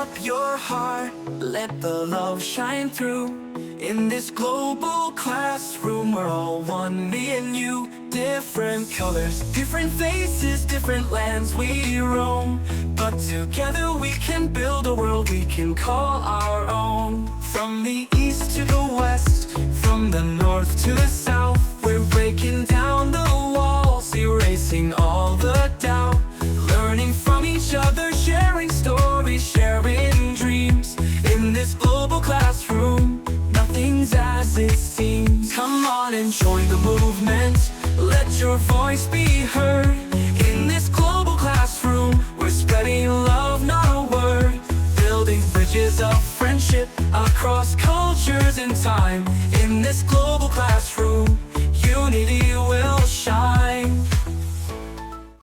up your heart, let the love shine through. In this global classroom, we're all one, me and you. Different colors, different faces, different lands we roam, but together we can build a world we can call our own. From the east to the west, from the north to the south, we're breaking down the walls, erasing all the doubt. Learning from each other, sharing stories, sharing dreams. In this global classroom, nothing's as it seems. Come on and join the movement, let your voice be heard. In this global classroom, we're spreading love, not a word. Building bridges of friendship across cultures and time. In this global